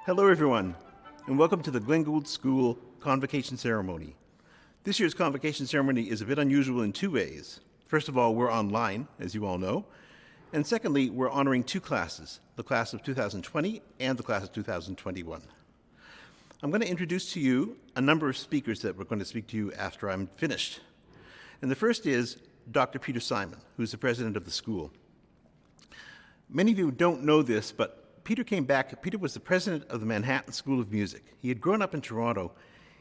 Hello, everyone, and welcome to the Glenn Gould School Convocation Ceremony. This year's Convocation Ceremony is a bit unusual in two ways. First of all, we're online, as you all know. And secondly, we're honoring two classes, the class of 2020 and the class of 2021. I'm going to introduce to you a number of speakers that we're going to speak to you after I'm finished. And the first is Dr. Peter Simon, who's the president of the school. Many of you don't know this, but Peter was the president of the Manhattan School of Music. He had grown up in Toronto.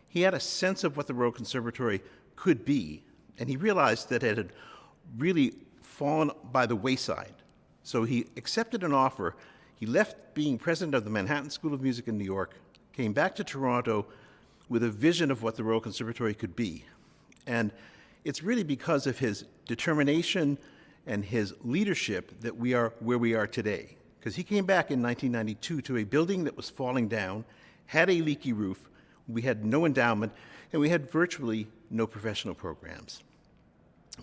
He had a sense of what the Royal Conservatory could be, and he realized that it had really fallen by the wayside. So he accepted an offer. He left being president of the Manhattan School of Music in New York, came back to Toronto with a vision of what the Royal Conservatory could be. And it's really because of his determination and his leadership that we are where we are today. Because he came back in 1992 to a building that was falling down, had a leaky roof, we had no endowment, and we had virtually no professional programs.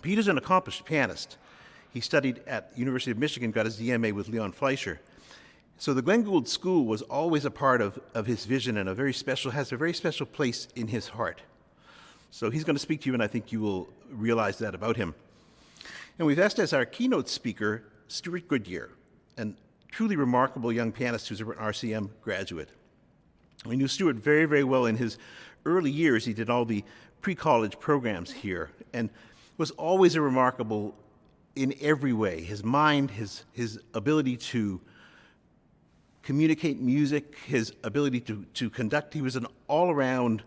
Peter's an accomplished pianist. He studied at University of Michigan, got his DMA with Leon Fleischer. So the Glenn Gould School was always a part of his vision and has a very special place in his heart. So he's going to speak to you, and I think you will realize that about him. And we've asked as our keynote speaker, Stuart Goodyear, a truly remarkable young pianist who's an RCM graduate. We knew Stuart very, very well in his early years. He did all the pre-college programs here and was always a remarkable in every way. His mind, his ability to communicate music, his ability to conduct. He was an all-around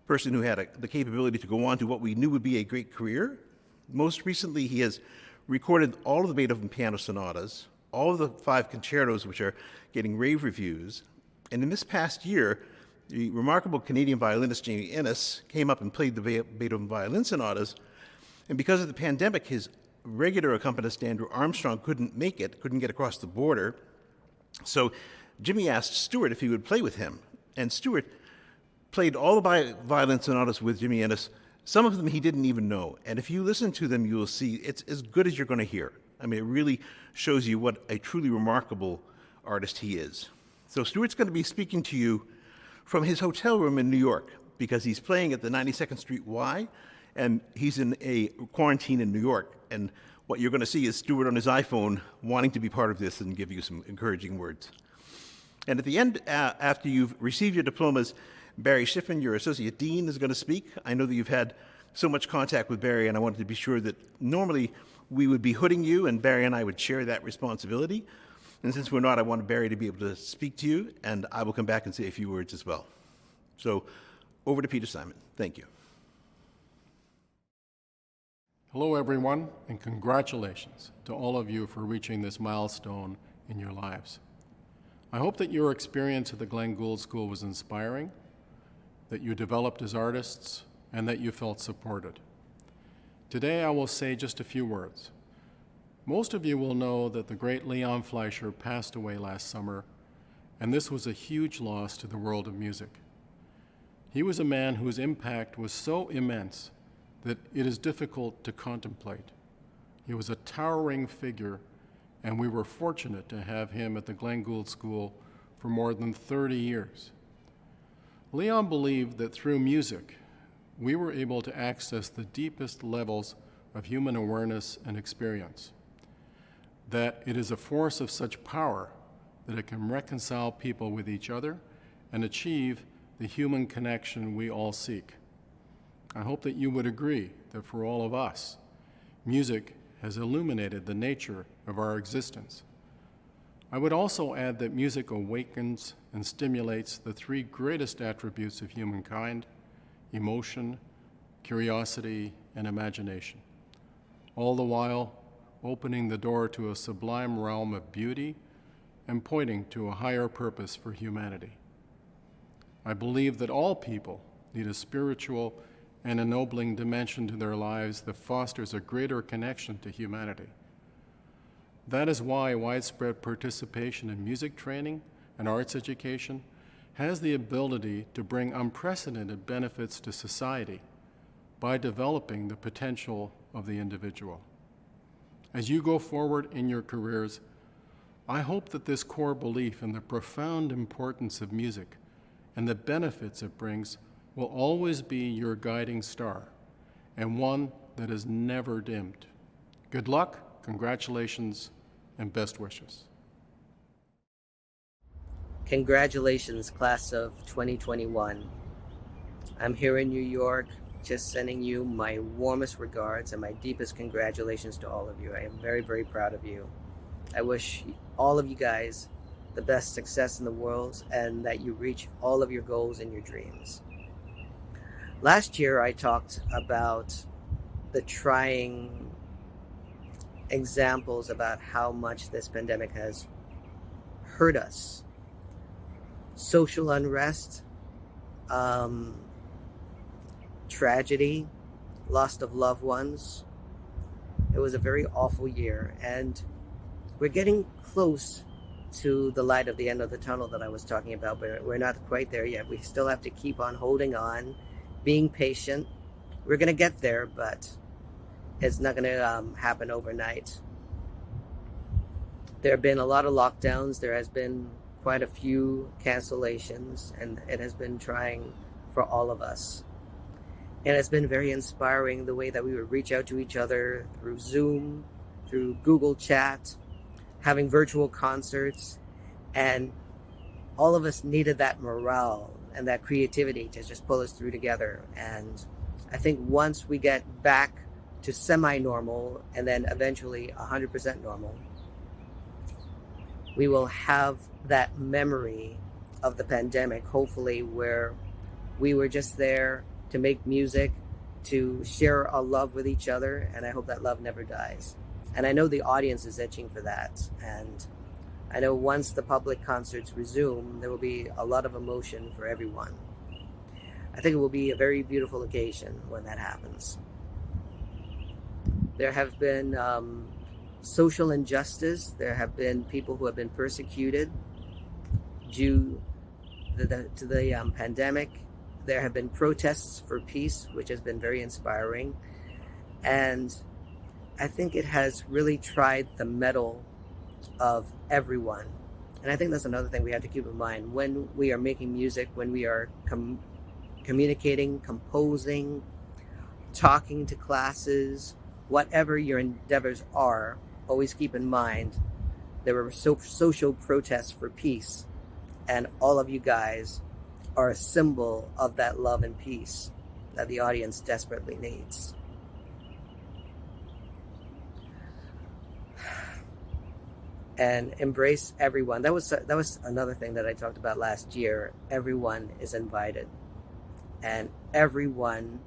person who had the capability to go on to what we knew would be a great career. Most recently, he has recorded all of the Beethoven piano sonatas, all of the 5 concertos, which are getting rave reviews. And in this past year, the remarkable Canadian violinist Jamie Innes came up and played the Beethoven violin sonatas. And because of the pandemic, his regular accompanist, Andrew Armstrong, couldn't get across the border. So Jimmy asked Stuart if he would play with him. And Stuart played all the violin sonatas with Jimmy Innes. Some of them he didn't even know. And if you listen to them, you will see it's as good as you're going to hear. I mean, it really shows you what a truly remarkable artist he is. So Stuart's going to be speaking to you from his hotel room in New York because he's playing at the 92nd Street Y, and he's in a quarantine in New York. And what you're going to see is Stuart on his iPhone wanting to be part of this and give you some encouraging words. And at the end, after you've received your diplomas, Barry Schiffman, your Associate Dean, is going to speak. I know that you've had so much contact with Barry, and I wanted to be sure that normally we would be hooding you, and Barry and I would share that responsibility. And since we're not, I wanted Barry to be able to speak to you, and I will come back and say a few words as well. So over to Peter Simon. Thank you. Hello, everyone, and congratulations to all of you for reaching this milestone in your lives. I hope that your experience at the Glenn Gould School was inspiring, that you developed as artists, and that you felt supported. Today, I will say just a few words. Most of you will know that the great Leon Fleischer passed away last summer, and this was a huge loss to the world of music. He was a man whose impact was so immense that it is difficult to contemplate. He was a towering figure, and we were fortunate to have him at the Glenn Gould School for more than 30 years. Leon believed that through music, we were able to access the deepest levels of human awareness and experience, that it is a force of such power that it can reconcile people with each other and achieve the human connection we all seek. I hope that you would agree that for all of us, music has illuminated the nature of our existence. I would also add that music awakens and stimulates the 3 greatest attributes of humankind: emotion, curiosity, and imagination, all the while opening the door to a sublime realm of beauty and pointing to a higher purpose for humanity. I believe that all people need a spiritual and ennobling dimension to their lives that fosters a greater connection to humanity. That is why widespread participation in music training and arts education has the ability to bring unprecedented benefits to society by developing the potential of the individual. As you go forward in your careers, I hope that this core belief in the profound importance of music and the benefits it brings will always be your guiding star, and one that is never dimmed. Good luck, congratulations, and best wishes. Congratulations, class of 2021. I'm here in New York, just sending you my warmest regards and my deepest congratulations to all of you. I am very, very proud of you. I wish all of you guys the best success in the world and that you reach all of your goals and your dreams. Last year, I talked about the trying examples about how much this pandemic has hurt us. Social unrest, tragedy, loss of loved ones. It was a very awful year, and we're getting close to the light of the end of the tunnel that I was talking about, but we're not quite there yet. We still have to keep on holding on, being patient. We're going to get there, but it's not going to happen overnight. There have been a lot of lockdowns. There has been quite a few cancellations, and it has been trying for all of us. And it's been very inspiring the way that we would reach out to each other through Zoom, through Google Chat, having virtual concerts, and all of us needed that morale and that creativity to just pull us through together. And I think once we get back to semi-normal and then eventually 100% normal, we will have that memory of the pandemic, hopefully, where we were just there to make music, to share our love with each other, and I hope that love never dies. And I know the audience is itching for that, and I know once the public concerts resume, there will be a lot of emotion for everyone. I think it will be a very beautiful occasion when that happens. There have been social injustice. There have been people who have been persecuted due to the pandemic. There have been protests for peace, which has been very inspiring. And I think it has really tried the mettle of everyone. And I think that's another thing we have to keep in mind. When we are making music, when we are communicating, composing, talking to classes, whatever your endeavors are, always keep in mind there were social protests for peace. And all of you guys are a symbol of that love and peace that the audience desperately needs. And embrace everyone. That was another thing that I talked about last year. Everyone is invited, and everyone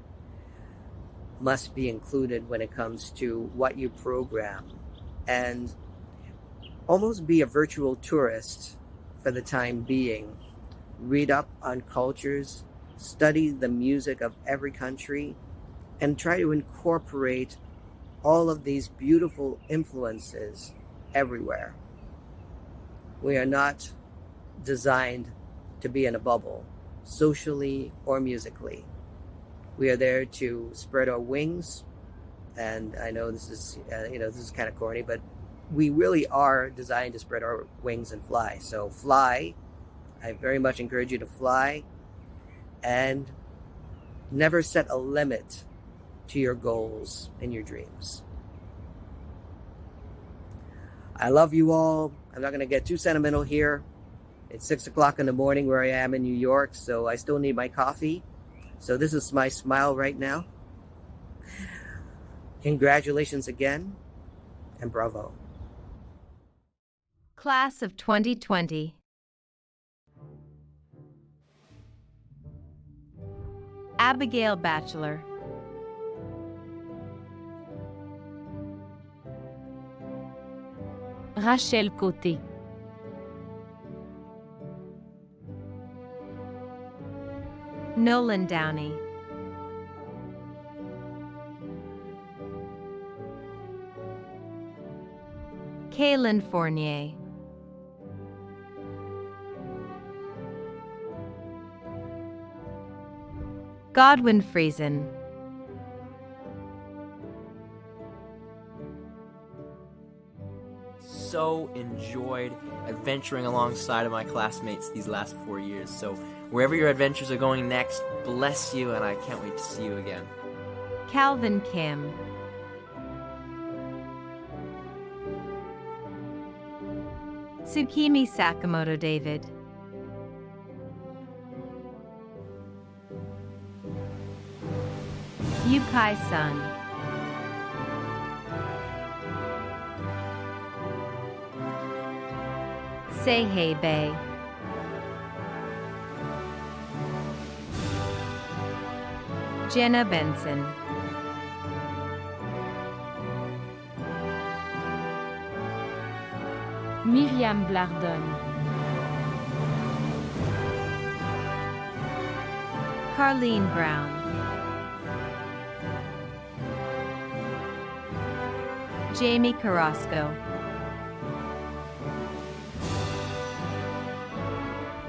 must be included when it comes to what you program, and almost be a virtual tourist for the time being. Read up on cultures, study the music of every country, and try to incorporate all of these beautiful influences everywhere. We are not designed to be in a bubble, socially or musically. We are there to spread our wings, and I know this is kind of corny, but we really are designed to spread our wings and fly. So fly. I very much encourage you to fly, and never set a limit to your goals and your dreams. I love you all. I'm not going to get too sentimental here. It's 6 o'clock in the morning where I am in New York, so I still need my coffee. So this is my smile right now. Congratulations again, and bravo. Class of 2020. Abigail Batchelor. Rachel Côté. Nolan Downey. Kaylin Fournier. Godwin Friesen. so enjoyed adventuring alongside of my classmates these last 4 years. So wherever your adventures are going next, bless you, and I can't wait to see you again. Calvin Kim. Tsukimi Sakamoto David. Yukai Sun. Seihei Bei. Jenna Benson. Myriam Blardon. Carlene Brown. Jamie Carrasco.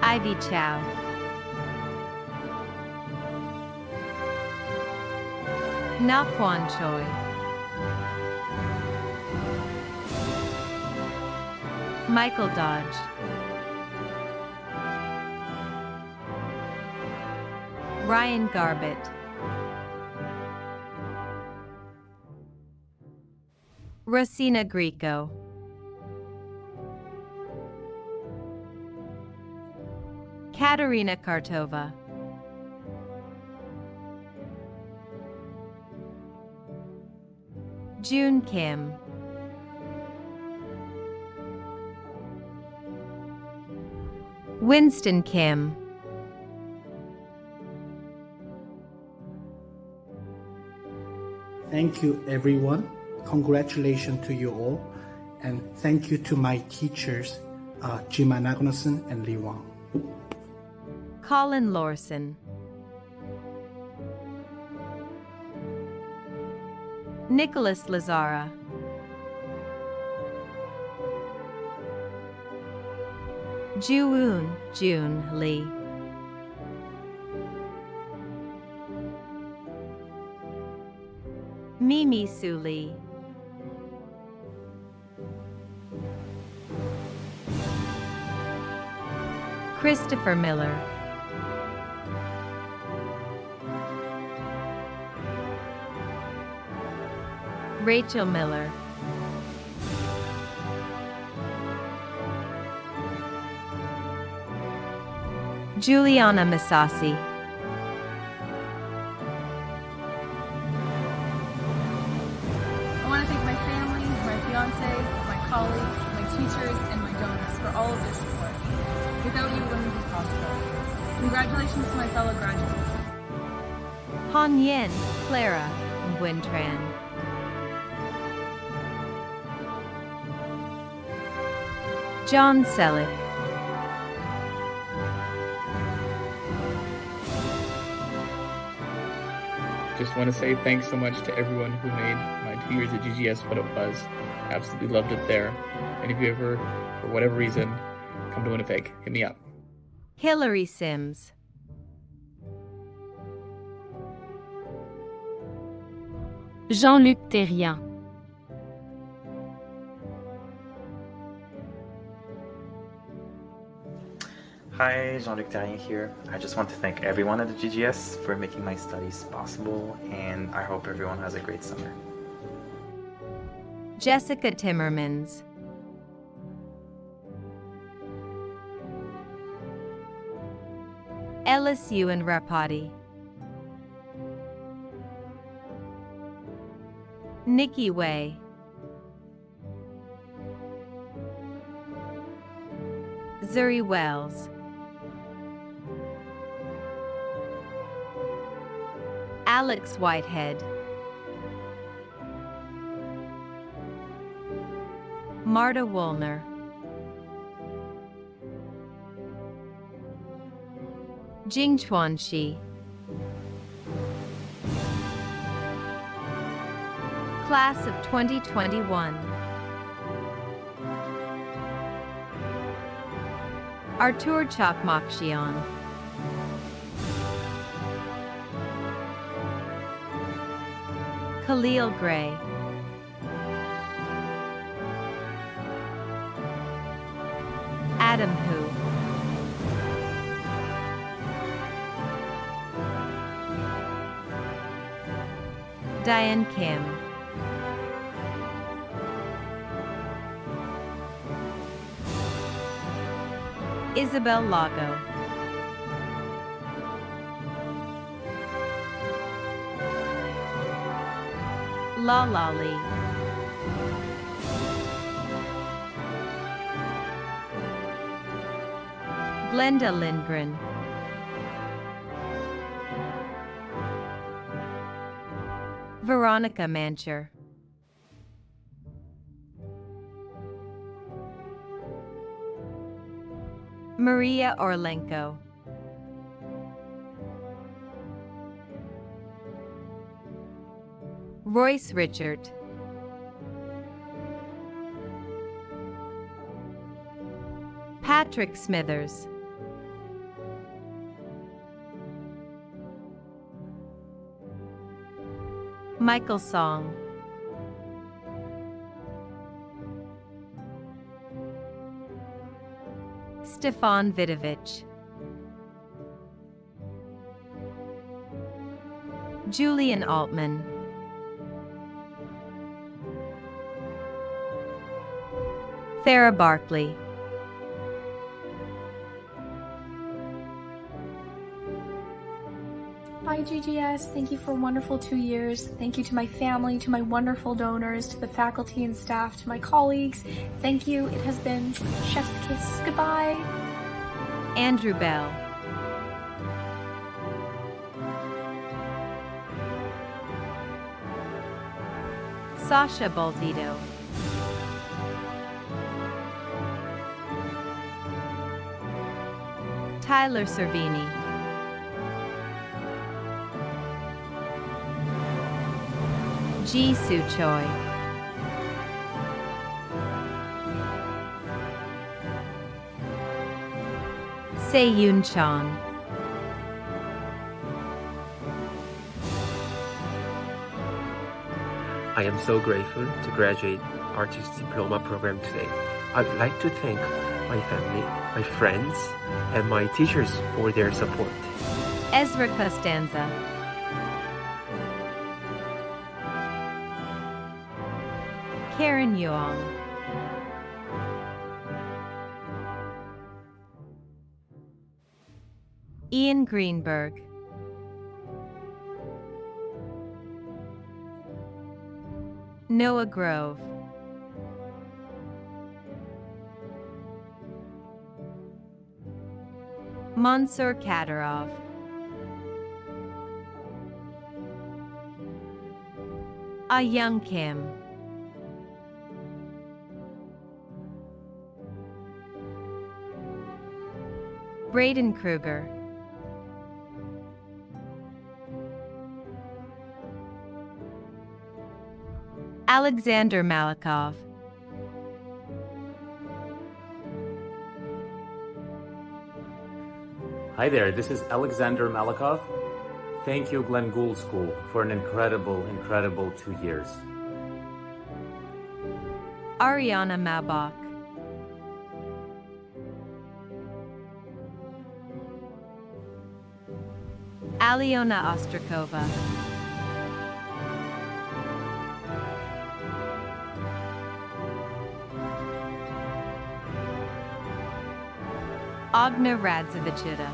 Ivy Chow. Na Kwan Choi. Michael Dodge. Ryan Garbett. Rosina Greco. Katerina Kartova. June Kim. Winston Kim. Thank you, everyone. Congratulations to you all. And thank you to my teachers, Jim Anagnoson and Lee Wang. Colin Lawson. Nicholas Lazara. Ju-woon June Lee. Mimi Su Lee. Christopher Miller. Rachel Miller. Juliana Misasi. I want to thank my family, my fiance, my colleagues, my teachers, and my donors for all of their support. Without you, it wouldn't be possible. Congratulations to my fellow graduates. Han Yin, Clara, Nguyen Tran. John Selick. Just want to say thanks so much to everyone who made my 2 years at GGS what it was. Absolutely loved it there. And if you ever, for whatever reason, come to Winnipeg, hit me up. Hillary Sims. Jean-Luc Terrien. Hi, Jean-Luc Terrien here. I just want to thank everyone at the GGS for making my studies possible, and I hope everyone has a great summer. Jessica Timmermans. Ellis Ewan Rapati. Nikki Way. Zuri Wells. Alex Whitehead. Marta Woolner. Jingchuan Shi. Class of 2021. Artur Chakmakshian. Khalil Gray. Adam Hu, Diane Kim, Isabel Lago, La Lali, Glenda Lindgren, Veronica Mancher, Maria Orlenko, Royce Richard, Patrick Smithers, Michael Song, Stefan Vidovich, Julian Altman, Farah Barkley, Hi GGS, thank you for a wonderful 2 years. Thank you to my family, to my wonderful donors, to the faculty and staff, to my colleagues. Thank you, it has been chef's kiss. Goodbye. Andrew Bell, Sasha Baldito, Tyler Servini, Ji Soo Choi, Se Yoon Chan, I am so grateful to graduate Artist Diploma program today. I'd like to thank my family, my friends, and my teachers for their support. Ezra Costanza, Karen Yuong, Ian Greenberg, Noah Grove, Mansoor Kadirov, Ah Young Kim, Braden Kruger, Alexander Malikov, Hi there, this is Alexander Malikov. Thank you, Glenn Gould School, for an incredible 2 years. Ariana Mabok, Aliona Ostrakova, Agna Radzevichita,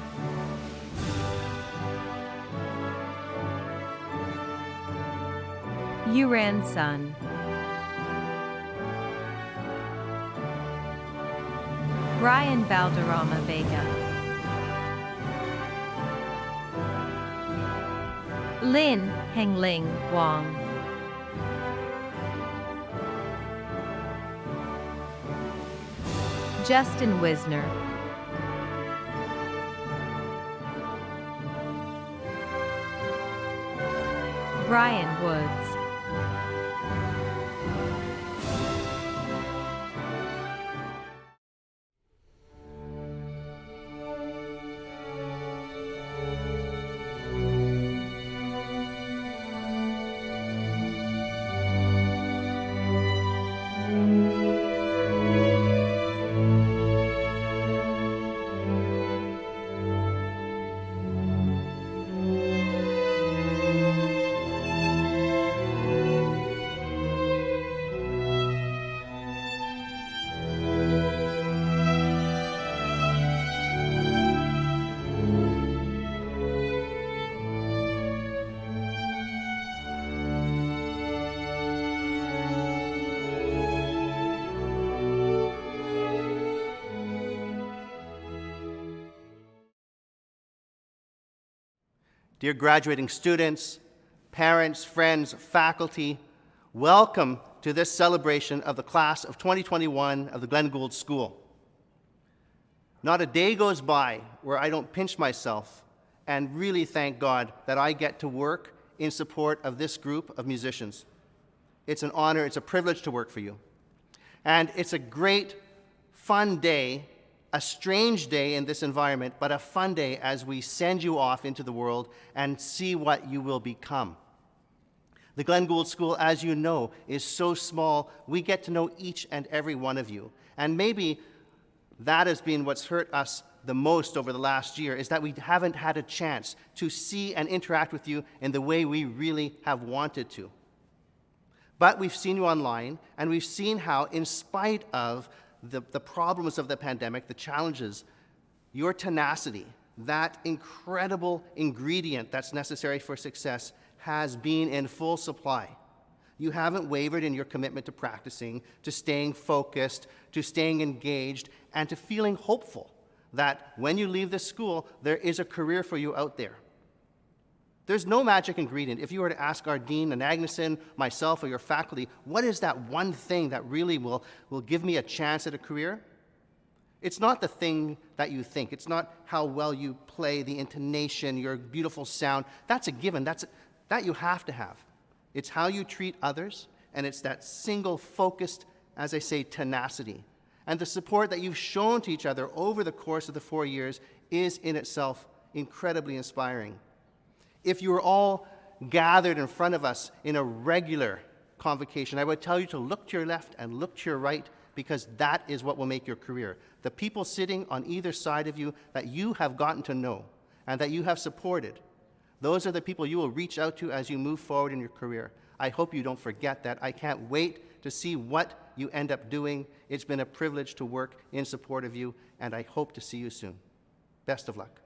Yuran Sun, Brian Valderrama Vega, Lin Hengling Wang, Justin Wisner, Brian Woods, Dear graduating students, parents, friends, faculty, welcome to this celebration of the class of 2021 of the Glenn Gould School. Not a day goes by where I don't pinch myself and really thank God that I get to work in support of this group of musicians. It's an honor, it's a privilege to work for you. And it's a great, fun day, a strange day in this environment, but a fun day as we send you off into the world and see what you will become. The Glenn Gould School, as you know, is so small, we get to know each and every one of you. And maybe that has been what's hurt us the most over the last year, is that we haven't had a chance to see and interact with you in the way we really have wanted to. But we've seen you online, and we've seen how, in spite of the problems of the pandemic, the challenges, your tenacity, that incredible ingredient that's necessary for success, has been in full supply. You haven't wavered in your commitment to practicing, to staying focused, to staying engaged, and to feeling hopeful that when you leave this school, there is a career for you out there. There's no magic ingredient. If you were to ask our Dean and Agneson, myself, or your faculty, what is that one thing that really will give me a chance at a career? It's not the thing that you think. It's not how well you play, the intonation, your beautiful sound. That's a given. That you have to have. It's how you treat others, and it's that single focused, as I say, tenacity. And the support that you've shown to each other over the course of the 4 years is in itself incredibly inspiring. If you were all gathered in front of us in a regular convocation, I would tell you to look to your left and look to your right, because that is what will make your career. The people sitting on either side of you that you have gotten to know and that you have supported, those are the people you will reach out to as you move forward in your career. I hope you don't forget that. I can't wait to see what you end up doing. It's been a privilege to work in support of you, and I hope to see you soon. Best of luck.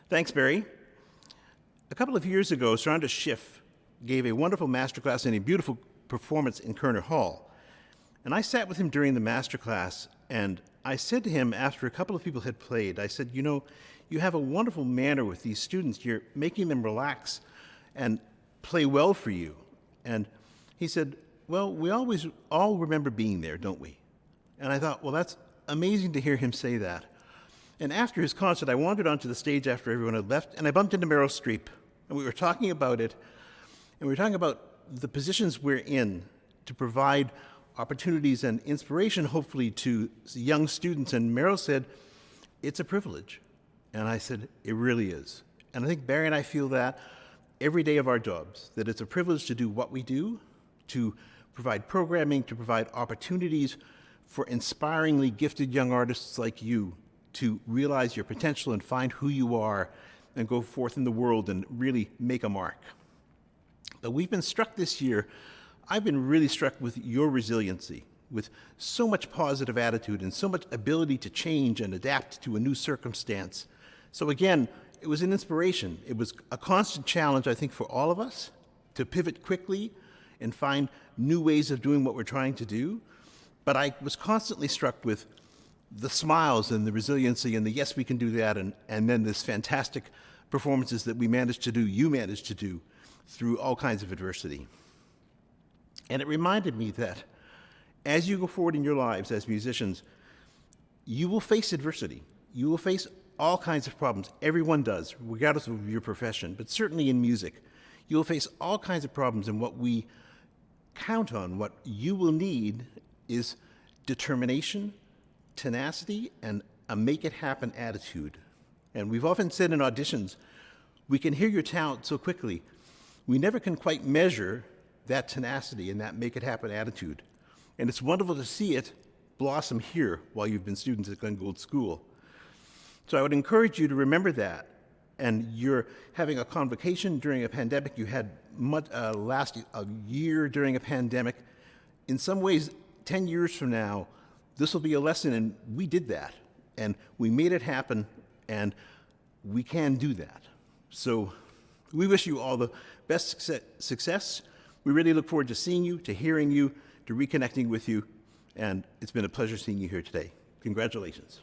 Thanks, Barry. A couple of years ago, Saranda Schiff gave a wonderful masterclass and a beautiful performance in Kerner Hall. And I sat with him during the masterclass, and I said to him after a couple of people had played, I said, you know, you have a wonderful manner with these students. You're making them relax and play well for you. And he said, well, we always all remember being there, don't we? And I thought, well, that's amazing to hear him say that. And after his concert, I wandered onto the stage after everyone had left, and I bumped into Meryl Streep. And we were talking about it, and we were talking about the positions we're in to provide opportunities and inspiration, hopefully, to young students. And Meryl said, it's a privilege. And I said, it really is. And I think Barry and I feel that every day of our jobs, that it's a privilege to do what we do, to provide programming, to provide opportunities for inspiringly gifted young artists like you to realize your potential and find who you are and go forth in the world and really make a mark. But we've been struck this year, I've been really struck with your resiliency, with so much positive attitude and so much ability to change and adapt to a new circumstance. So again, it was an inspiration. It was a constant challenge, I think, for all of us to pivot quickly and find new ways of doing what we're trying to do. But I was constantly struck with the smiles and the resiliency and the yes, we can do that, and then this fantastic performances that we managed to do, you managed to do, through all kinds of adversity. And it reminded me that as you go forward in your lives as musicians, you will face adversity. You will face all kinds of problems. Everyone does, regardless of your profession, but certainly in music. You will face all kinds of problems, and what we count on, what you will need, is determination, tenacity, and a make-it-happen attitude. And we've often said in auditions, we can hear your talent so quickly, we never can quite measure that tenacity and that make-it-happen attitude. And it's wonderful to see it blossom here while you've been students at Glenn Gould School. So I would encourage you to remember that. And you're having a convocation during a pandemic. You had last a year during a pandemic. In some ways, 10 years from now, this will be a lesson, and we did that. And we made it happen, and we can do that. So we wish you all the best success. We really look forward to seeing you, to hearing you, to reconnecting with you, and it's been a pleasure seeing you here today. Congratulations.